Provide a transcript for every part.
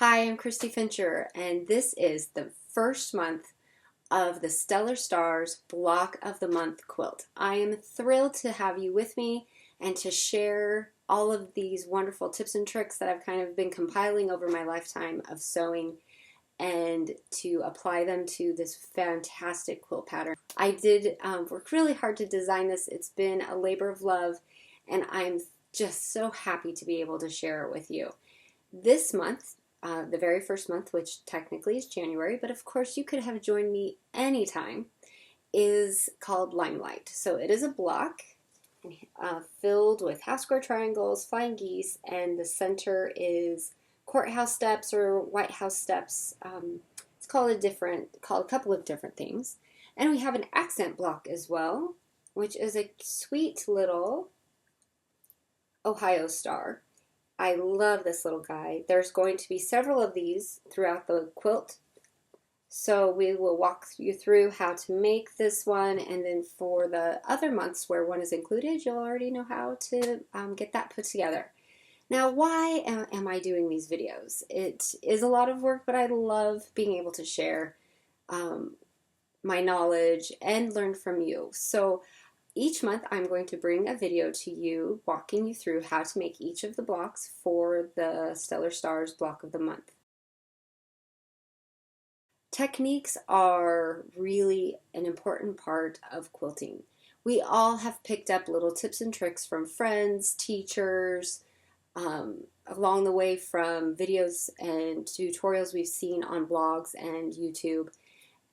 Hi, I'm Cristy Fincher, and this is the first month of the Stellar Stars Block of the Month quilt. I am thrilled to have you with me and to share all of these wonderful tips and tricks that I've kind of been compiling over my lifetime of sewing and to apply them to this fantastic quilt pattern. I did work really hard to design this. It's been a labor of love, and I'm just so happy to be able to share it with you. This month, the very first month, which technically is January, but of course you could have joined me anytime, is called Limelight. So it is a block filled with half square triangles, flying geese, and the center is courthouse steps or White House steps. It's called a couple of different things. And we have an accent block as well, which is a sweet little Ohio star. I love this little guy. There's going to be several of these throughout the quilt. So we will walk you through how to make this one, and then for the other months where one is included, you'll already know how to get that put together. Now, why am I doing these videos? It is a lot of work, but I love being able to share my knowledge and learn from you. So each month I'm going to bring a video to you walking you through how to make each of the blocks for the Stellar Stars block of the month. Techniques are really an important part of quilting. We all have picked up little tips and tricks from friends, teachers, along the way from videos and tutorials we've seen on blogs and YouTube.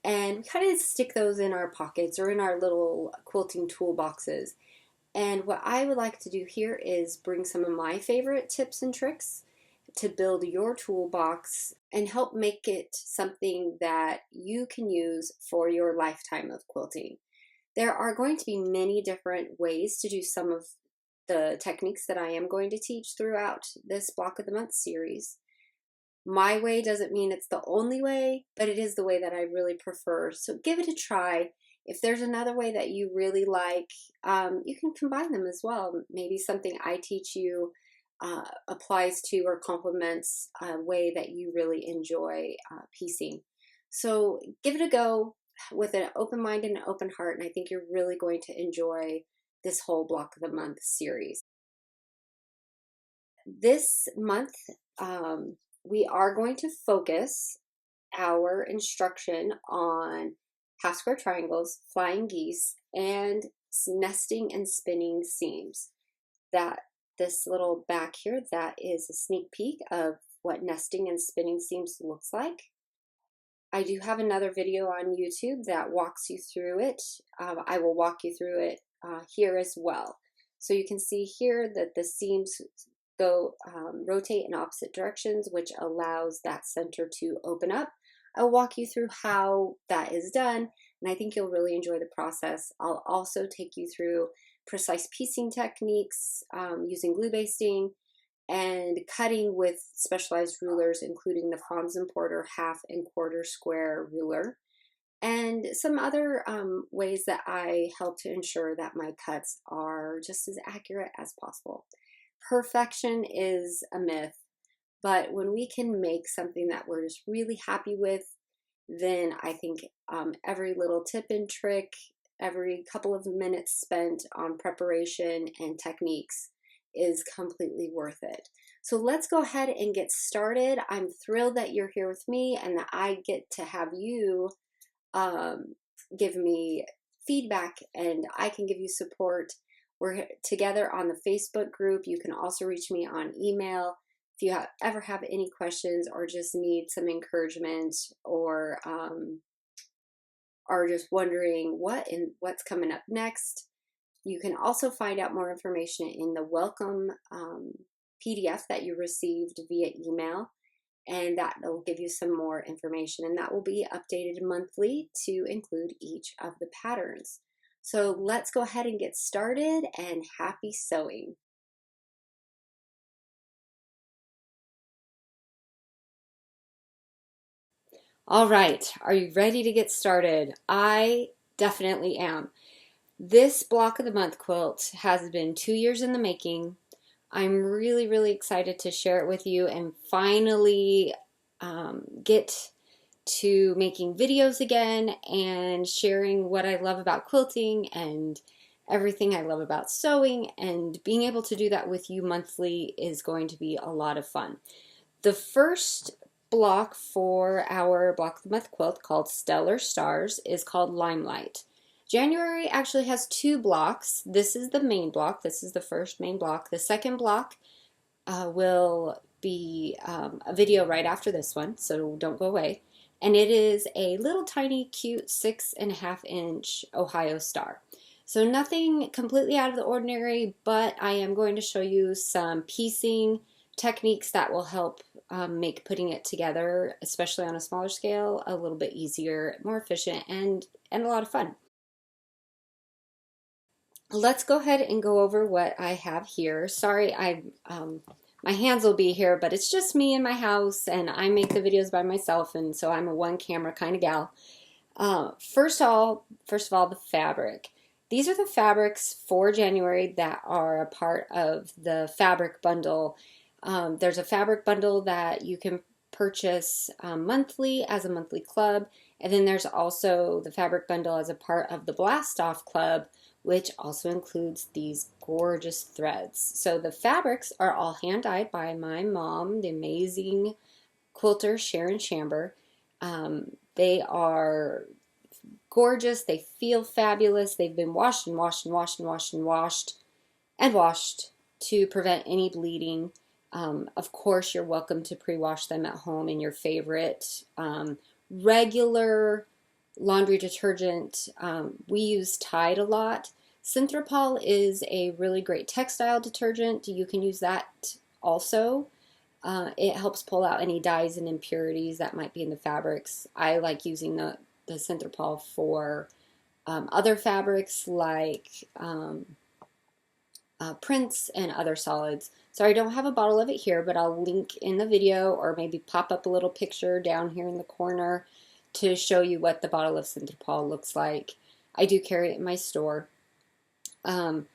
And we kind of stick those in our pockets or in our little quilting toolboxes. And what I would like to do here is bring some of my favorite tips and tricks to build your toolbox and help make it something that you can use for your lifetime of quilting. There are going to be many different ways to do some of the techniques that I am going to teach throughout this Block of the Month series. My way doesn't mean it's the only way, but it is the way that I really prefer. So give it a try. If there's another way that you really like, you can combine them as well. Maybe something I teach you applies to or complements a way that you really enjoy piecing. So give it a go with an open mind and an open heart, and I think you're really going to enjoy this whole Block of the Month series. This month, we are going to focus our instruction on half square triangles, flying geese, and nesting and spinning seams. This little back here, that is a sneak peek of what nesting and spinning seams looks like. I do have another video on YouTube that walks you through it. I will walk you through it here as well. So you can see here that the seams rotate in opposite directions, which allows that center to open up. I'll walk you through how that is done, and I think you'll really enjoy the process. I'll also take you through precise piecing techniques using glue basting and cutting with specialized rulers, including the Franz and Porter half and quarter square ruler, and some other ways that I help to ensure that my cuts are just as accurate as possible. Perfection is a myth, but when we can make something that we're just really happy with, then I think every little tip and trick, every couple of minutes spent on preparation and techniques is completely worth it. So let's go ahead and get started. I'm thrilled that you're here with me and that I get to have you give me feedback and I can give you support. We're together on the Facebook group. You can also reach me on email if you ever have any questions or just need some encouragement or are just wondering what's coming up next. You can also find out more information in the welcome PDF that you received via email, and that will give you some more information, and that will be updated monthly to include each of the patterns. So let's go ahead and get started, and happy sewing. All right, are you ready to get started? I definitely am. This Block of the Month quilt has been 2 years in the making. I'm really, really excited to share it with you and finally get to making videos again and sharing what I love about quilting and everything I love about sewing, and being able to do that with you monthly is going to be a lot of fun. The first block for our block of the month quilt, called Stellar Stars, is called Limelight. January actually has 2 blocks. This is the main block. This is the first main block. The second block will be a video right after this one, so don't go away. And it is a little tiny cute 6.5-inch Ohio star. So nothing completely out of the ordinary, but I am going to show you some piecing techniques that will help make putting it together, especially on a smaller scale, a little bit easier, more efficient, and a lot of fun. Let's go ahead and go over what I have here. Sorry, my hands will be here, but it's just me in my house, and I make the videos by myself, and so I'm a one-camera kind of gal. First of all, the fabric. These are the fabrics for January that are a part of the fabric bundle. There's a fabric bundle that you can purchase monthly as a monthly club, and then there's also the fabric bundle as a part of the Blast Off Club, which also includes these gorgeous threads. So the fabrics are all hand-dyed by my mom, the amazing quilter Sharon Chamber. They are gorgeous. They feel fabulous. They've been washed and washed and washed and washed and washed and washed to prevent any bleeding. Of course, you're welcome to pre-wash them at home in your favorite regular laundry detergent. We use Tide a lot. Synthropol is a really great textile detergent. You can use that also. It helps pull out any dyes and impurities that might be in the fabrics. I like using the Synthropol for other fabrics like prints and other solids. So I don't have a bottle of it here, but I'll link in the video, or maybe pop up a little picture down here in the corner to show you what the bottle of Synthropol looks like. I do carry it in my store. And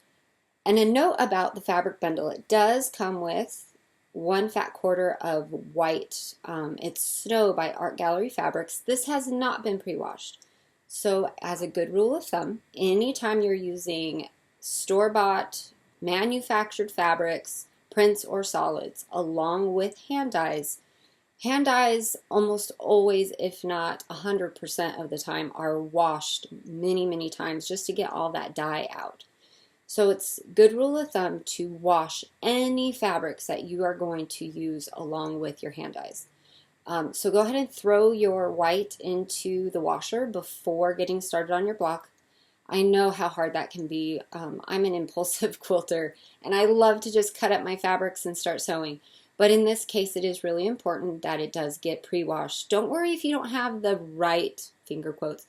a note about the fabric bundle: it does come with 1 fat quarter of white. It's Snow by Art Gallery Fabrics. This has not been pre-washed. So as a good rule of thumb, anytime you're using store-bought, manufactured fabrics, prints or solids, along with hand dyes almost always, if not 100% of the time, are washed many, many times just to get all that dye out. So it's good rule of thumb to wash any fabrics that you are going to use along with your hand dyes. So go ahead and throw your white into the washer before getting started on your block. I know how hard that can be. I'm an impulsive quilter, and I love to just cut up my fabrics and start sewing. But in this case, it is really important that it does get pre-washed. Don't worry if you don't have the right, finger quotes,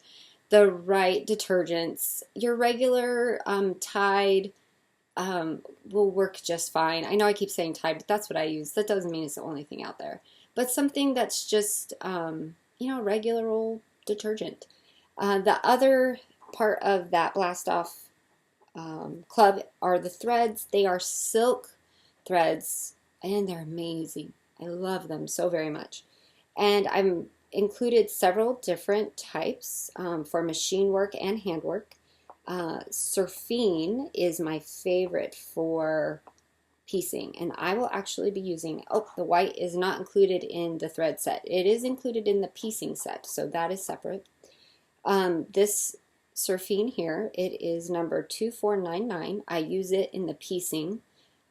the right detergents. Your regular Tide will work just fine. I know I keep saying Tide, but that's what I use. That doesn't mean it's the only thing out there. But something that's just, regular old detergent. The other part of that Blast Off club are the threads. They are silk threads, and they're amazing. I love them so very much. And I'm included several different types for machine work and handwork. Surfine is my favorite for piecing, and I will actually be using, the white is not included in the thread set. It is included in the piecing set, so that is separate. This Surfine here, it is number 2499. I use it in the piecing.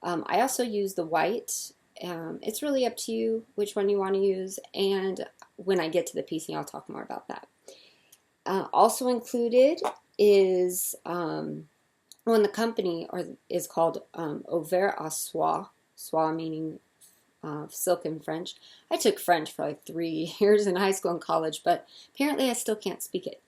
I also use the white. It's really up to you which one you want to use, and when I get to the piecing, I'll talk more about that. Also included is the company is called Auvert à Soie, soie meaning silk in French. I took French for like 3 years in high school and college, but apparently I still can't speak it.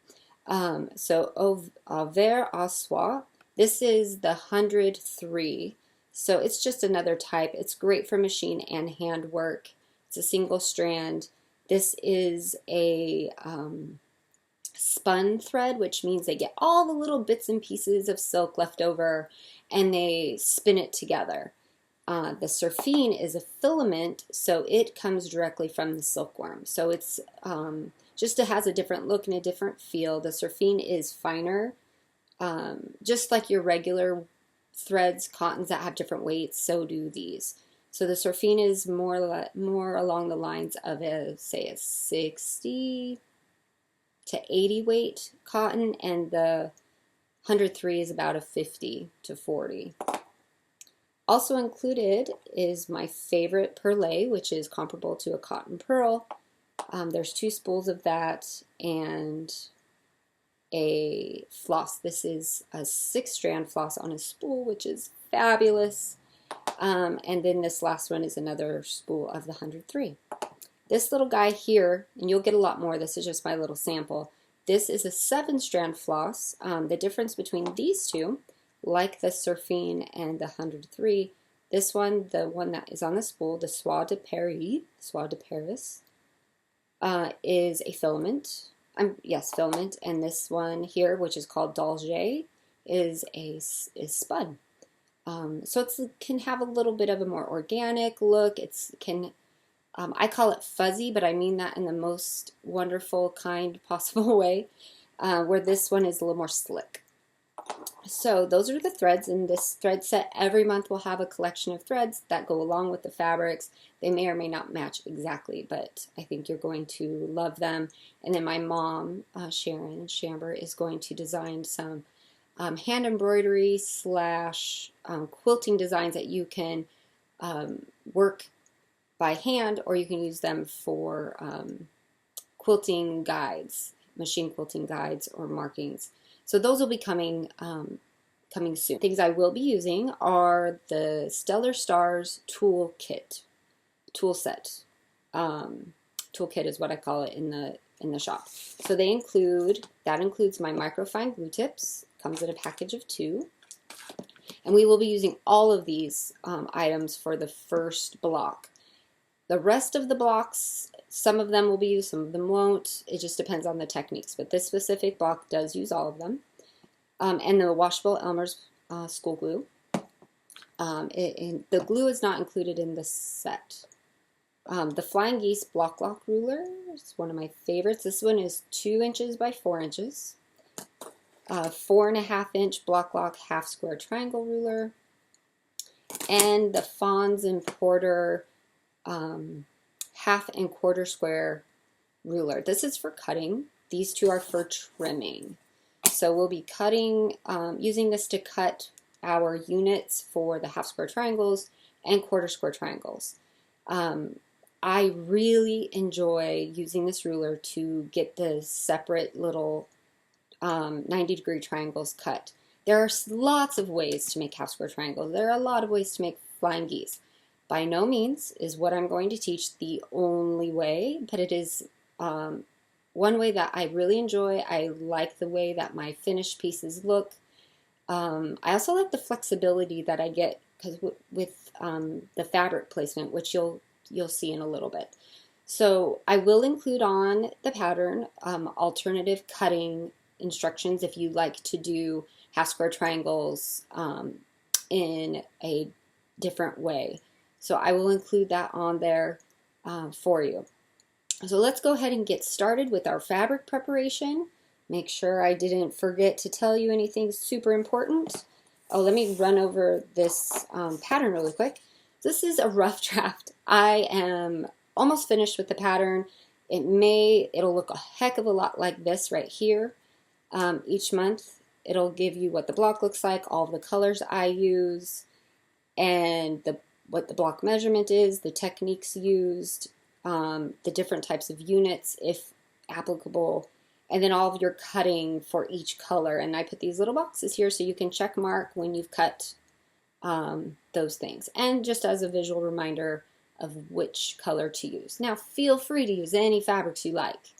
So Auvert à Soie, this is the 103. So it's just another type. It's great for machine and hand work. It's a single strand. This is a spun thread, which means they get all the little bits and pieces of silk left over and they spin it together. The surfine is a filament, so it comes directly from the silkworm. So it's just it has a different look and a different feel. The surfine is finer, just like your regular threads, cottons that have different weights, so do these. So the surfine is more along the lines of say a 60 to 80 weight cotton, and the 103 is about a 50 to 40. Also included is my favorite perlé, which is comparable to a cotton pearl. There's 2 spools of that and a floss. This is a 6-strand floss on a spool, which is fabulous. And then this last one is another spool of the 103. This little guy here, and you'll get a lot more, this is just my little sample. This is a 7-strand floss. The difference between these two, like the surfine and the 103, this one, the one that is on the spool, the Soie de Paris, is a filament. Yes, filament. And this one here, which is called Dalgé, is spun. So it can have a little bit of a more organic look. I call it fuzzy, but I mean that in the most wonderful, kind possible way, where this one is a little more slick. So those are the threads in this thread set. Every month we'll have a collection of threads that go along with the fabrics. They may or may not match exactly, but I think you're going to love them. And then my mom, Sharon Shamber, is going to design some hand embroidery / quilting designs that you can work by hand, or you can use them for quilting guides, machine quilting guides or markings. So those will be coming soon. Things I will be using are the Stellar Stars tool set. Toolkit is what I call it in the shop. So that includes my microfine glue tips. Comes in a package of 2. And we will be using all of these items for the first block. The rest of the blocks, some of them will be used, some of them won't. It just depends on the techniques. But this specific block does use all of them. And the washable Elmer's school glue. The glue is not included in the set. The Flying Geese block lock ruler is one of my favorites. This one is 2 inches by 4 inches. 4.5-inch block lock half square triangle ruler. And the Fons and Porter 1/2 and 1/4 square ruler. This is for cutting. These 2 are for trimming. So we'll be using this to cut our units for the half square triangles and 1/4 square triangles. I really enjoy using this ruler to get the separate little 90-degree triangles cut. There are lots of ways to make half square triangles. There are a lot of ways to make flying geese. By no means is what I'm going to teach the only way, but it is one way that I really enjoy. I like the way that my finished pieces look. I also like the flexibility that I get because with the fabric placement, which you'll see in a little bit. So I will include on the pattern alternative cutting instructions if you like to do half square triangles in a different way. So I will include that on there for you. So let's go ahead and get started with our fabric preparation. Make sure I didn't forget to tell you anything super important. Oh, let me run over this pattern really quick. This is a rough draft. I am almost finished with the pattern. It'll look a heck of a lot like this right here. Each month it'll give you what the block looks like, all of the colors I use, and what the block measurement is, the techniques used, the different types of units if applicable, and then all of your cutting for each color. And I put these little boxes here so you can check mark when you've cut those things, and just as a visual reminder of which color to use. Now feel free to use any fabrics you like.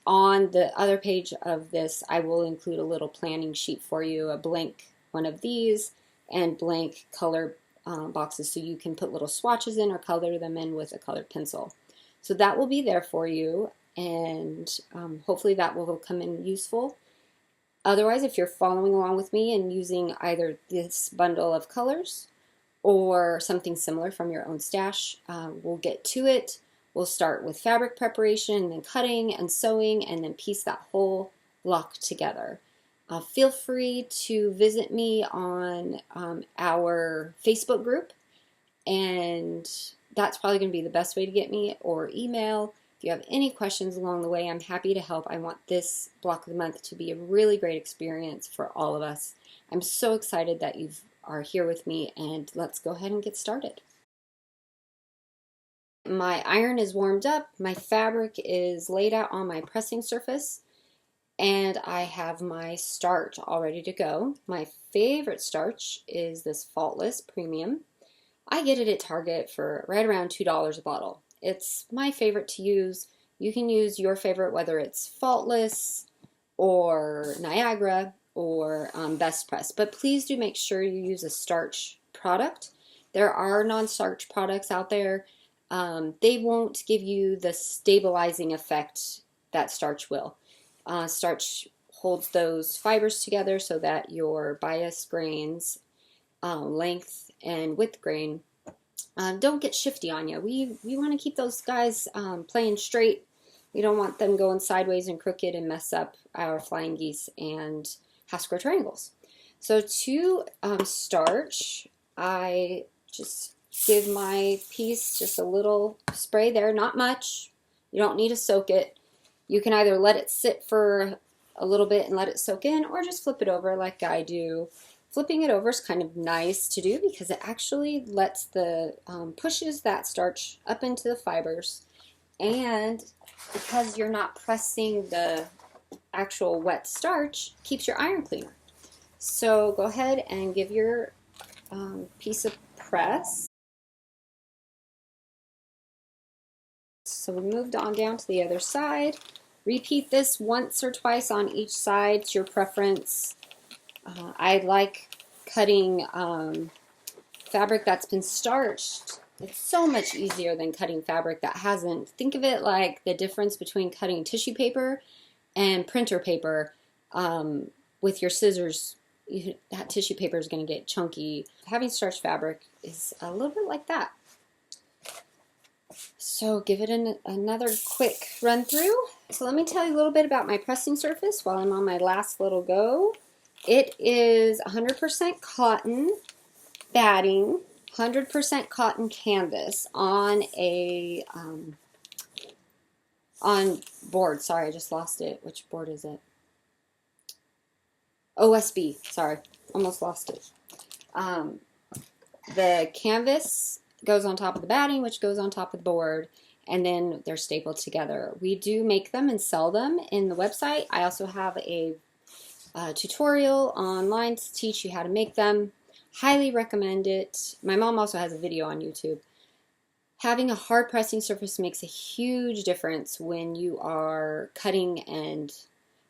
On the other page of this, I will include a little planning sheet for you, a blank one of these, and blank color boxes so you can put little swatches in or color them in with a colored pencil. So that will be there for you, and hopefully that will come in useful. Otherwise, if you're following along with me and using either this bundle of colors or something similar from your own stash. We'll get to it. We'll start with fabric preparation, and then cutting and sewing, and then piece that whole block together. Feel free to visit me on our Facebook group, and that's probably going to be the best way to get me, or email. If you have any questions along the way, I'm happy to help. I want this block of the month to be a really great experience for all of us. I'm so excited that you are here with me, and let's go ahead and get started. My iron is warmed up, my fabric is laid out on my pressing surface, and I have my starch all ready to go. My favorite starch is this Faultless Premium. I get it at Target for right around $2 a bottle. It's my favorite to use. You can use your favorite, whether it's Faultless or Niagara or Best Press, but please do make sure you use a starch product. There are non-starch products out there. They won't give you the stabilizing effect that starch will. Starch holds those fibers together so that your bias grains, length and width grain, don't get shifty on you. We want to keep those guys playing straight. We don't want them going sideways and crooked and mess up our flying geese and half square triangles. So to starch, I just give my piece just a little spray there, not much. You don't need to soak it. You can either let it sit for a little bit and let it soak in, or just flip it over like I do. Flipping it over is kind of nice to do because it actually lets the pushes that starch up into the fibers, and because you're not pressing the actual wet starch, keeps your iron cleaner. So go ahead and give your piece a press. So we moved on down to the other side. Repeat this once or twice on each side. It's your preference. I like cutting fabric that's been starched. It's so much easier than cutting fabric that hasn't. Think of it like the difference between cutting tissue paper and printer paper. With your scissors, that tissue paper is going to get chunky. Having starched fabric is a little bit like that. So give it another quick run through. So let me tell you a little bit about my pressing surface while I'm on my last little go. It is 100% cotton batting, 100% cotton canvas on a on board. Sorry, I just lost it. Which board is it? OSB. Sorry, almost lost it. The canvas goes on top of the batting, which goes on top of the board, and then they're stapled together. We do make them and sell them in the website. I also have a tutorial online to teach you how to make them. Highly recommend it. My mom also has a video on YouTube. Having a hard pressing surface makes a huge difference when you are cutting and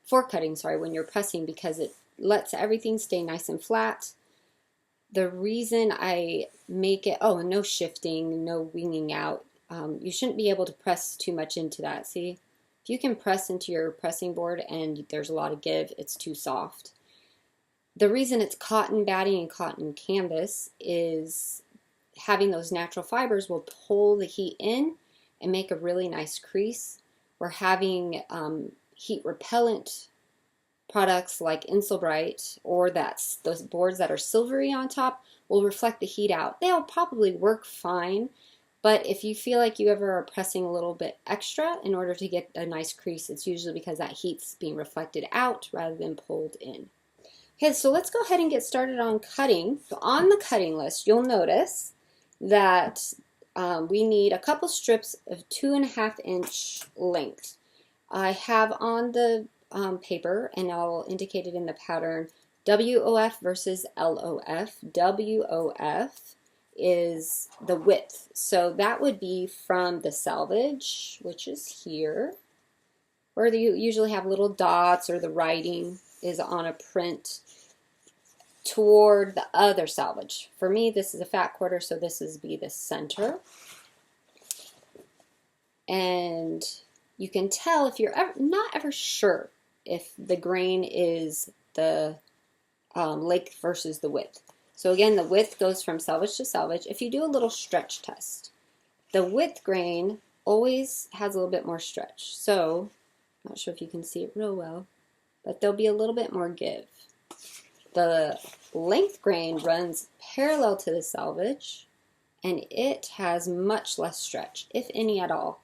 when you're pressing, because it lets everything stay nice and flat. The reason I make it, oh, and no shifting, no winging out. You shouldn't be able to press too much into that. See, if you can press into your pressing board and there's a lot of give, it's too soft. The reason it's cotton batting and cotton canvas is having those natural fibers will pull the heat in and make a really nice crease. We're having heat repellent products like Insulbright, or those boards that are silvery on top, will reflect the heat out. They'll probably work fine, but if you feel like you ever are pressing a little bit extra in order to get a nice crease, it's usually because that heat's being reflected out rather than pulled in. Okay, so let's go ahead and get started on cutting. So on the cutting list, you'll notice that we need a couple strips of 2.5 inch length. I have on the paper, and I'll indicate it in the pattern, WOF versus LOF. WOF is the width, so that would be from the selvage, which is here, where you usually have little dots or the writing is on a print, toward the other selvage. For me, this is a fat quarter, so this is be the center. And you can tell if you're not ever sure if the grain is the length versus the width. So again, the width goes from selvage to selvage. If you do a little stretch test, the width grain always has a little bit more stretch. So, I'm not sure if you can see it real well, but there'll be a little bit more give. The length grain runs parallel to the selvage, and it has much less stretch, if any at all.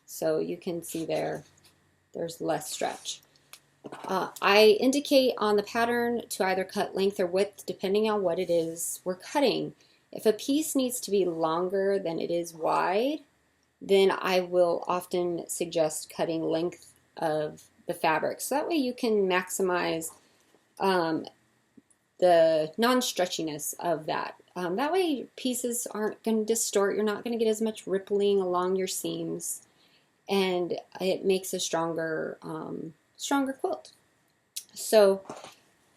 So you can see there's less stretch. I indicate on the pattern to either cut length or width depending on what it is we're cutting. If a piece needs to be longer than it is wide, then I will often suggest cutting length of the fabric. So that way you can maximize the non-stretchiness of that. That way pieces aren't going to distort. You're not going to get as much rippling along your seams, and it makes a stronger quilt. So,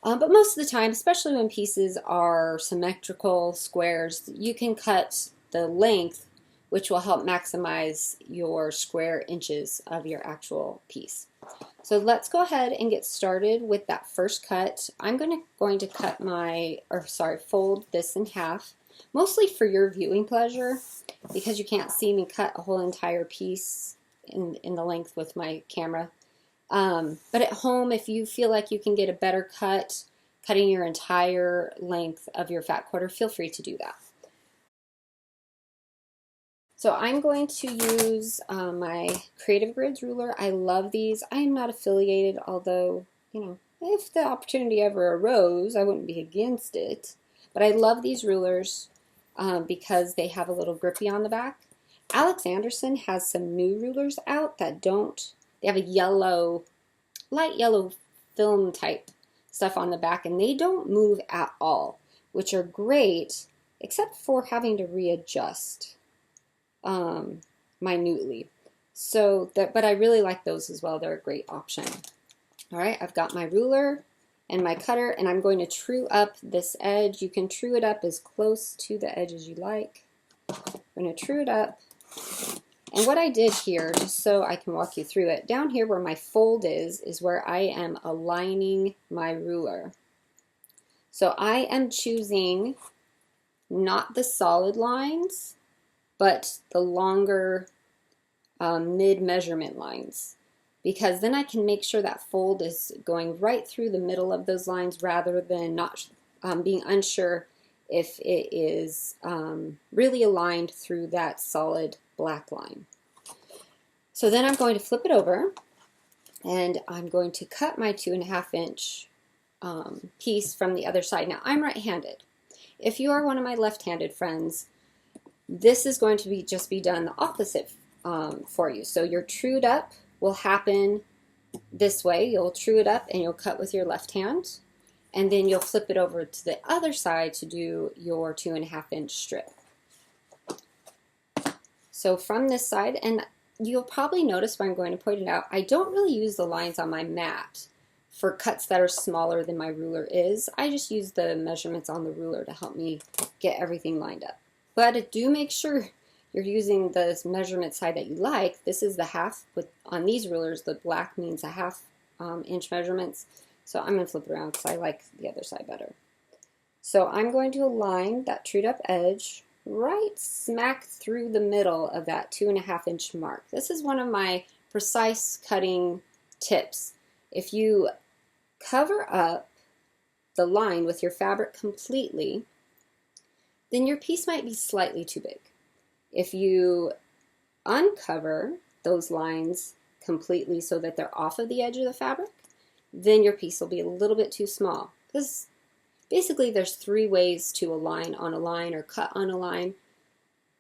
but most of the time, especially when pieces are symmetrical squares, you can cut the length, which will help maximize your square inches of your actual piece. So let's go ahead and get started with that first cut. I'm going to cut fold this in half, mostly for your viewing pleasure, because you can't see me cut a whole entire piece in the length with my camera. But at home, if you feel like you can get a better cut, cutting your entire length of your fat quarter, feel free to do that. So I'm going to use my Creative Grids ruler. I love these. I am not affiliated, although, you know, if the opportunity ever arose, I wouldn't be against it. But I love these rulers because they have a little grippy on the back. Alex Anderson has some new rulers out that don't. They have a yellow, light yellow film type stuff on the back, and they don't move at all, which are great, except for having to readjust minutely. So, but I really like those as well. They're a great option. All right, I've got my ruler and my cutter, and I'm going to true up this edge. You can true it up as close to the edge as you like. I'm going to true it up. And what I did here, just so I can walk you through it, down here where my fold is where I am aligning my ruler. So I am choosing not the solid lines, but the longer mid-measurement lines, because then I can make sure that fold is going right through the middle of those lines rather than not being unsure if it is really aligned through that solid black line. So then I'm going to flip it over, and I'm going to cut my 2.5 inch piece from the other side. Now I'm right-handed. If you are one of my left-handed friends, this is going to just be done the opposite for you. So your trued up will happen this way. You'll true it up and you'll cut with your left hand, and then you'll flip it over to the other side to do your 2.5 inch strip. So from this side, and you'll probably notice when I'm going to point it out, I don't really use the lines on my mat for cuts that are smaller than my ruler is. I just use the measurements on the ruler to help me get everything lined up. But do make sure you're using the measurement side that you like. This is the half. On these rulers, the black means a half inch measurements. So I'm going to flip it around because I like the other side better. So I'm going to align that trued up edge right smack through the middle of that 2.5 inch mark. This is one of my precise cutting tips. If you cover up the line with your fabric completely, then your piece might be slightly too big. If you uncover those lines completely so that they're off of the edge of the fabric, then your piece will be a little bit too small. Because basically there's 3 ways to align on a line or cut on a line: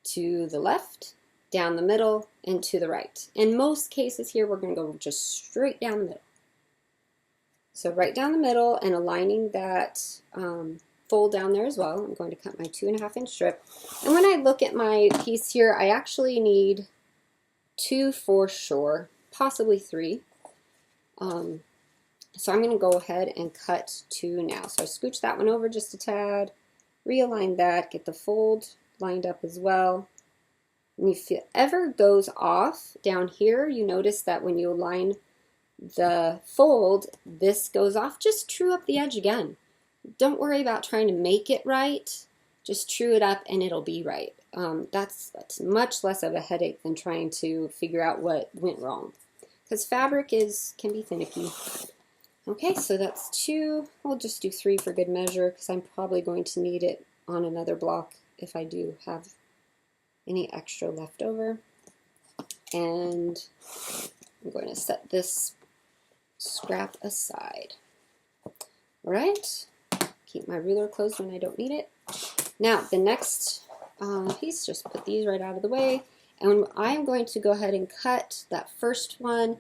to the left, down the middle, and to the right. In most cases here, we're going to go just straight down the middle. So right down the middle and aligning that fold down there as well. I'm going to cut my 2.5 inch strip. And when I look at my piece here, I actually need 2 for sure, possibly 3. So I'm going to go ahead and cut 2 now. So I scooch that one over just a tad, realign that, get the fold lined up as well. And if it ever goes off down here, you notice that when you align the fold, this goes off. Just true up the edge again. don't worry about trying to make it right. Just true it up and it'll be right. That's much less of a headache than trying to figure out what went wrong. Because fabric can be finicky. Okay, so that's 2. We'll just do 3 for good measure because I'm probably going to need it on another block if I do have any extra left over. And I'm going to set this scrap aside. All right, keep my ruler closed when I don't need it. Now, the next piece, just put these right out of the way. And I'm going to go ahead and cut that first one.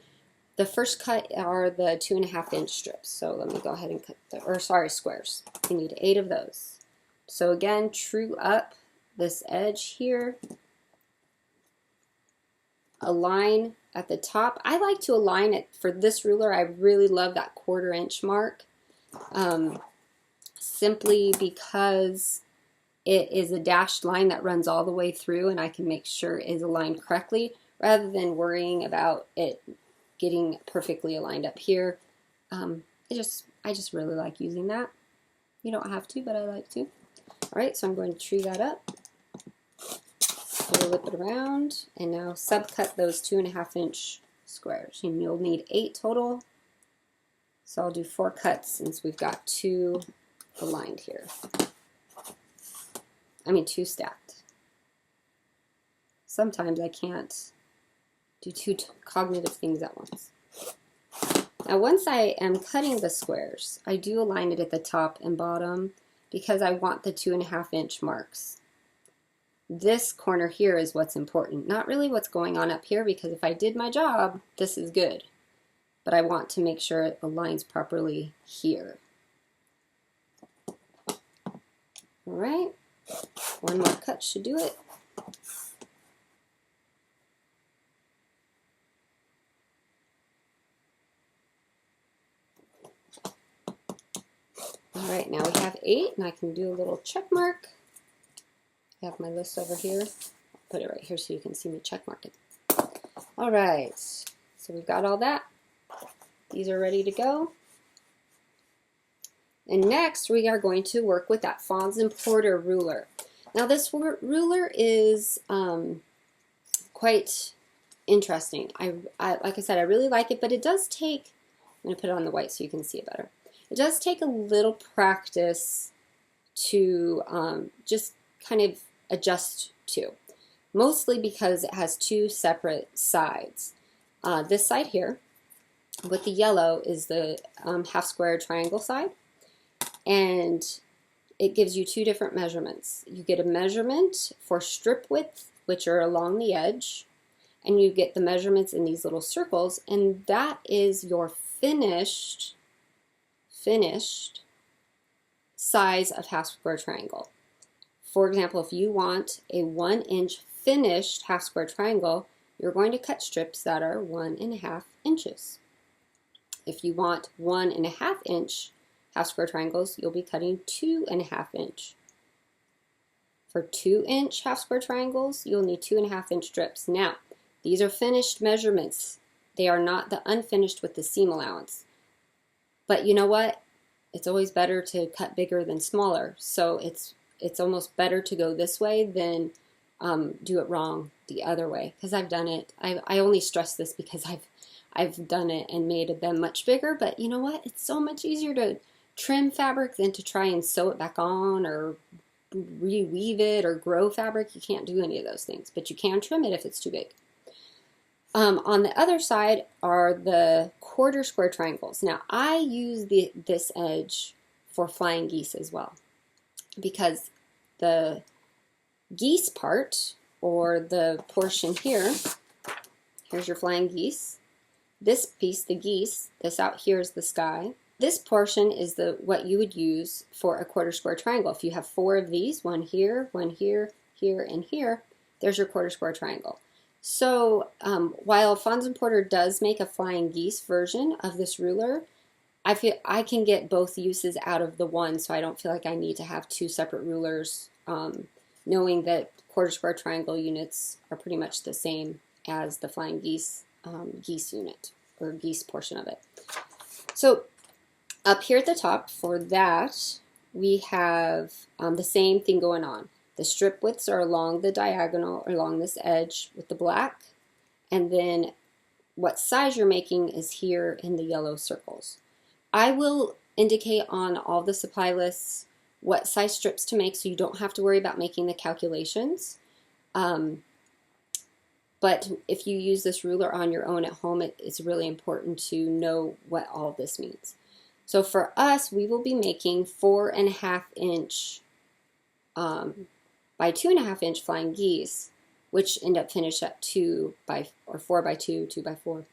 The first cut are the 2.5-inch strips. So let me go ahead and cut squares. You need 8 of those. So again, true up this edge here. Align at the top. I like to align it for this ruler. I really love that 1/4 inch mark. Simply because it is a dashed line that runs all the way through and I can make sure it is aligned correctly rather than worrying about it getting perfectly aligned up here. I just really like using that. You don't have to, but I like to. All right, so I'm going to tree that up, flip it around, and now subcut those 2.5-inch squares. And you'll need 8 total. So I'll do 4 cuts since we've got 2 aligned here. 2 stacked. Sometimes I can't do 2 cognitive things at once. Now once I am cutting the squares, I do align it at the top and bottom because I want the 2.5-inch marks. This corner here is what's important, not really what's going on up here, because if I did my job, this is good. But I want to make sure it aligns properly here. All right, 1 more cut should do it. All right, now we have 8, and I can do a little check mark. I have my list over here. I'll put it right here so you can see me check mark it. All right, so we've got all that. These are ready to go. And next, we are going to work with that Fons and Porter ruler. Now, this ruler is quite interesting. Like I said, I really like it, but it does take, I'm going to put it on the white so you can see it better. It does take a little practice to just kind of adjust to, mostly because it has 2 separate sides. This side here with the yellow is the half square triangle side, and it gives you 2 different measurements. You get a measurement for strip width, which are along the edge, and you get the measurements in these little circles, and that is your finished size of half square triangle. For example, if you want a 1-inch finished half square triangle, you're going to cut strips that are 1.5 inches. If you want 1.5-inch half square triangles, you'll be cutting 2.5 inch. For 2-inch half square triangles, you'll need 2.5-inch strips. Now, these are finished measurements. They are not the unfinished with the seam allowance. But you know what? It's always better to cut bigger than smaller. So it's almost better to go this way than do it wrong the other way. Because I've done it. I only stress this because I've done it and made them much bigger. But you know what? It's so much easier to trim fabric than to try and sew it back on or reweave it or grow fabric. You can't do any of those things. But you can trim it if it's too big. On the other side are the 1/4 square triangles. Now, I use this edge for flying geese as well, because the geese part, or the portion here, here's your flying geese. This piece, the geese, this out here is the sky. This portion is what you would use for a 1/4 square triangle. If you have 4 of these, one here, here, and here, there's your 1/4 square triangle. So while Fons and Porter does make a flying geese version of this ruler, I feel I can get both uses out of the one, so I don't feel like I need to have 2 separate rulers, knowing that 1/4 square triangle units are pretty much the same as the flying geese unit, or geese portion of it. So up here at the top for that, we have the same thing going on. The strip widths are along the diagonal, along this edge with the black, and then what size you're making is here in the yellow circles. I will indicate on all the supply lists what size strips to make so you don't have to worry about making the calculations. But if you use this ruler on your own at home, it's really important to know what all this means. So for us, we will be making 4.5 inch by 2.5 inch flying geese, which end up finished at 4 by 2, 2 by 4.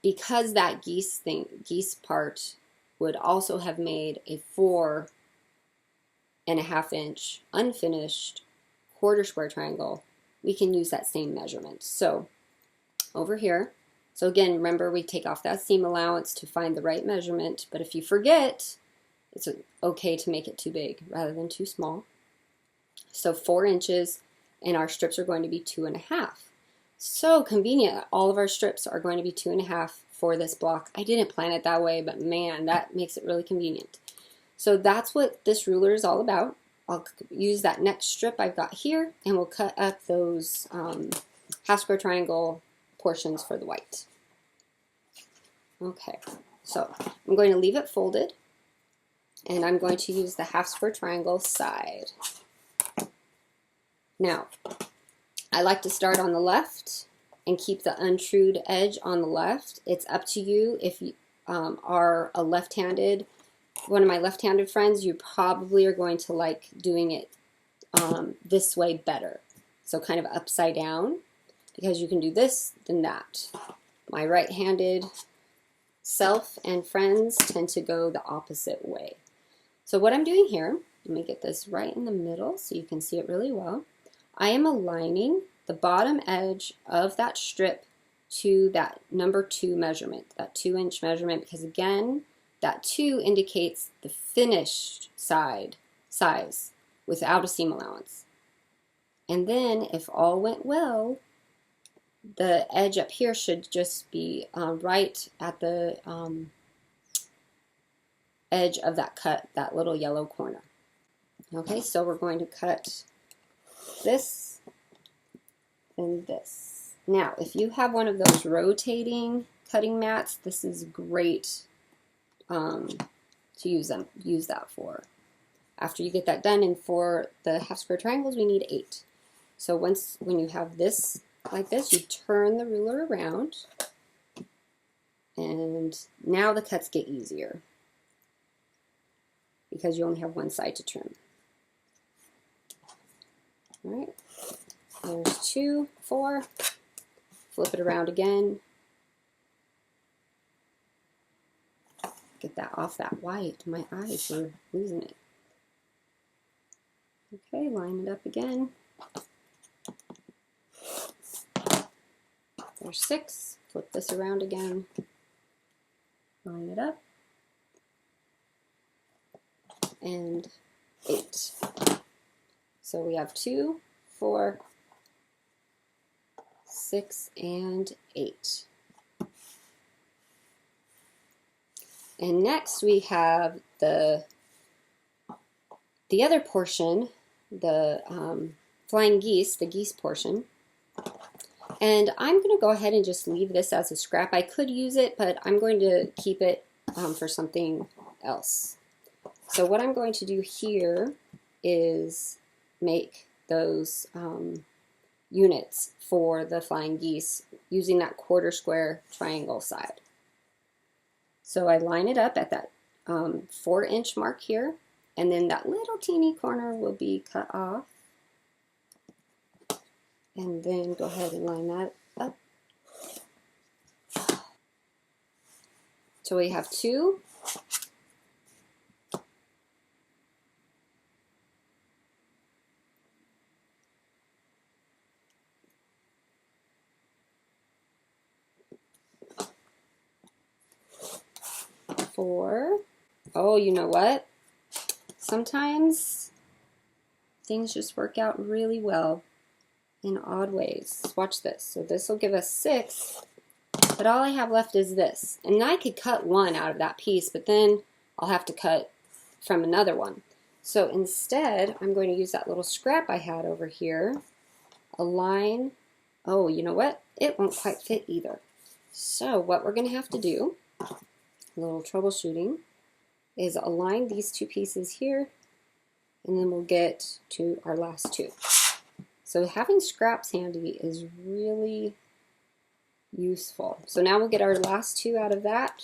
Because that geese part would also have made a 4.5 inch unfinished quarter square triangle, we can use that same measurement. So over here, so again, remember we take off that seam allowance to find the right measurement, but if you forget, it's okay to make it too big rather than too small. So 4 inches, and our strips are going to be 2.5. So convenient, all of our strips are going to be 2.5 for this block. I didn't plan it that way, but man, that makes it really convenient. So that's what this ruler is all about. I'll use that next strip I've got here, and we'll cut up those half square triangle portions for the white. Okay, so I'm going to leave it folded, and I'm going to use the half square triangle side. Now, I like to start on the left and keep the untrued edge on the left. It's up to you. If you are a left-handed, one of my left-handed friends, you probably are going to like doing it this way better. So kind of upside down, because you can do this, then that. My right-handed self and friends tend to go the opposite way. So what I'm doing here, let me get this right in the middle so you can see it really well. I am aligning the bottom edge of that strip to that number 2 measurement, that 2 inch measurement, because again, that 2 indicates the finished side size without a seam allowance. And then if all went well, the edge up here should just be right at the edge of that cut, that little yellow corner. Okay, so we're going to cut this and this. Now, if you have one of those rotating cutting mats, this is great to use that for. After you get that done, and for the half square triangles, we need 8. So when you have this like this, you turn the ruler around, and now the cuts get easier because you only have one side to trim. All right, there's 2, 4. Flip it around again. Get that off that white. My eyes were losing it. Okay, line it up again. There's 6. Flip this around again. Line it up. And 8. So we have 2, 4, 6, and 8. And next we have the other portion, the flying geese, the geese portion. And I'm going to go ahead and just leave this as a scrap. I could use it, but I'm going to keep it for something else. So what I'm going to do here is make those units for the flying geese using that quarter square triangle side. So I line it up at that 4 inch mark here, and then that little teeny corner will be cut off. And then go ahead and line that up. So we have 2. Four. Oh, you know what? Sometimes things just work out really well in odd ways. Watch this. So this will give us 6, but all I have left is this. And I could cut 1 out of that piece, but then I'll have to cut from another one. So instead, I'm going to use that little scrap I had over here, align. Oh, you know what? It won't quite fit either. So what we're going to have to do, a little troubleshooting, is align these two pieces here, and then we'll get to our last two. So having scraps handy is really useful. So now we'll get our last two out of that,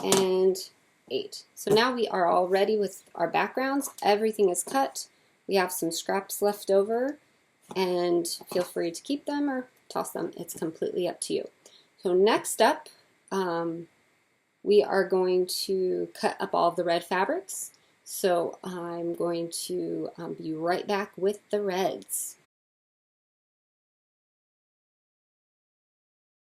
and 8. So now we are all ready with our backgrounds. Everything is cut. We have some scraps left over, and feel free to keep them or toss them. It's completely up to you. So next up, we are going to cut up all of the red fabrics. So I'm going to be right back with the reds.